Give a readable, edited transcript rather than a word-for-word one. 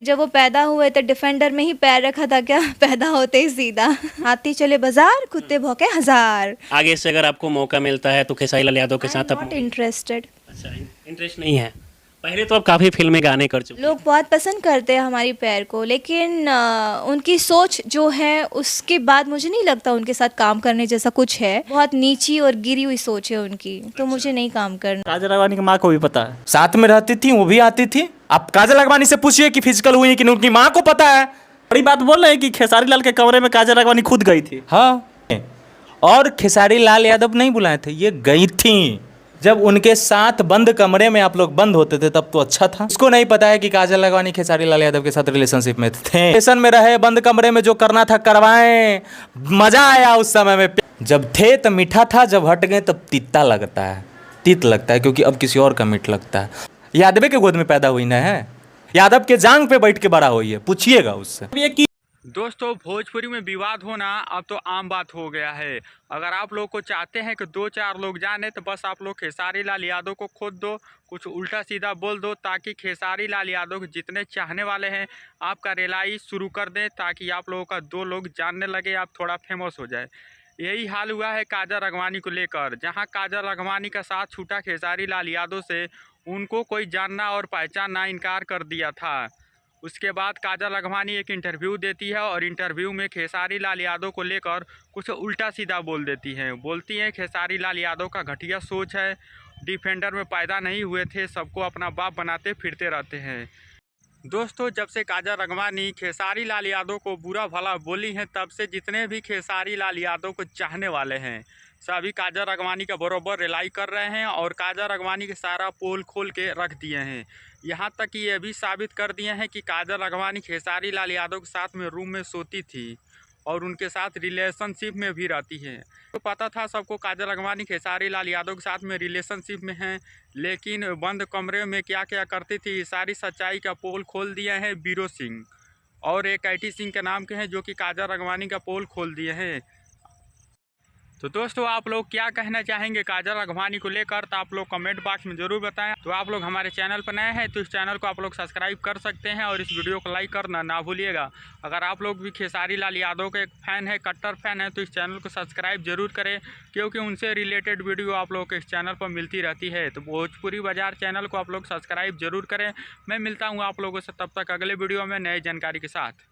जब वो पैदा हुए तो डिफेंडर में ही पैर रखा था क्या? पैदा होते ही सीधा हाथी चले बाजार, कुत्ते भौंके हजार। आगे से अगर आपको मौका मिलता है तो खेसारी लाल यादव के आई एम साथ आप नॉट इंटरेस्टेड। अच्छा, इंटरेस्ट नहीं है। पहले तो आप काफ़ी फिल्में गाने कर चुके हैं। लोग बहुत पसंद करते हैं हमारी पैर को, लेकिन उनकी सोच जो है उसके बाद मुझे नहीं लगता उनके साथ काम करने जैसा कुछ है। बहुत नीची और गिरी हुई सोच है उनकी, तो मुझे नहीं काम करना। काजल राघवानी की माँ को भी पता है, साथ में रहती थी, वो भी आती थी। आप काजल राघवानी से पूछिए कि फिजिकल हुई है कि नहीं, उनकी माँ को पता है। बड़ी बात बोल रहे हैं कि खेसारी लाल के कमरे में काजल राघवानी खुद गई थी। हाँ, और खेसारी लाल यादव नहीं बुलाए थे, ये गई थी। जब उनके साथ बंद कमरे में आप लोग बंद होते थे तब तो अच्छा था। उसको नहीं पता है कि काजल राघवानी खेसारी लाल यादव के साथ रिलेशनशिप में थे। रिलेशन में रहे, बंद कमरे में जो करना था करवाएं, मजा आया उस समय में। जब थे तो मीठा था, जब हट गए तब तीता लगता है, तीत लगता है, क्योंकि अब किसी और का मीठ लगता है। यादव के गोद में पैदा हुई ना है, यादव के जांग पे बैठ के बड़ा हुई है, पूछिएगा उससे। दोस्तों, भोजपुरी में विवाद होना अब तो आम बात हो गया है। अगर आप लोग को चाहते हैं कि 2-4 लोग जाने तो बस आप लोग खेसारी लाल यादव को खोद दो, कुछ उल्टा सीधा बोल दो, ताकि खेसारी लाल यादव के जितने चाहने वाले हैं आपका रिलाई शुरू कर दें, ताकि आप लोगों का 2 लोग जानने लगे, आप थोड़ा फेमस हो जाए। यही हाल हुआ है काजल राघवानी को लेकर। जहां काजल राघवानी का साथ छूटा खेसारी लाल यादव से, उनको कोई जानना और पहचानना इनकार कर दिया था। उसके बाद काजल राघवानी एक इंटरव्यू देती है और इंटरव्यू में खेसारी लाल यादव को लेकर कुछ उल्टा सीधा बोल देती हैं। बोलती हैं खेसारी लाल यादव का घटिया सोच है, डिफेंडर में पैदा नहीं हुए थे, सबको अपना बाप बनाते फिरते रहते हैं। दोस्तों, जब से काजल राघवानी खेसारी लाल यादव को बुरा भला बोली हैं, तब से जितने भी खेसारी लाल यादव को चाहने वाले हैं सभी काजल राघवानी का बरोबर रिलाई कर रहे हैं और काजल राघवानी के सारा पोल खोल के रख दिए हैं। यहाँ तक कि ये भी साबित कर दिए हैं कि काजल राघवानी खेसारी लाल यादव के साथ में रूम में सोती थी और उनके साथ रिलेशनशिप में भी रहती है। तो पता था सबको काजल राघवानी खेसारी लाल यादव के साथ में रिलेशनशिप में हैं, लेकिन बंद कमरे में क्या क्या करती थी, सारी सच्चाई का पोल खोल दिए हैं बीरो सिंह और एक IT सिंह के नाम के हैं, जो कि काजल राघवानी का पोल खोल दिए हैं। तो दोस्तों, आप लोग क्या कहना चाहेंगे काजल राघवानी को लेकर, तो आप लोग कमेंट बॉक्स में ज़रूर बताएं। तो आप लोग हमारे चैनल पर नए हैं तो इस चैनल को आप लोग सब्सक्राइब कर सकते हैं और इस वीडियो को लाइक करना ना भूलिएगा। अगर आप लोग भी खेसारी लाल यादव के एक फ़ैन है, कट्टर फैन है, तो इस चैनल को सब्सक्राइब जरूर करें, क्योंकि उनसे रिलेटेड वीडियो आप लोग को इस चैनल पर मिलती रहती है। तो भोजपुरी बाजार चैनल को आप लोग सब्सक्राइब जरूर करें। मैं मिलता हूँ आप लोगों से तब तक अगले वीडियो में नई जानकारी के साथ।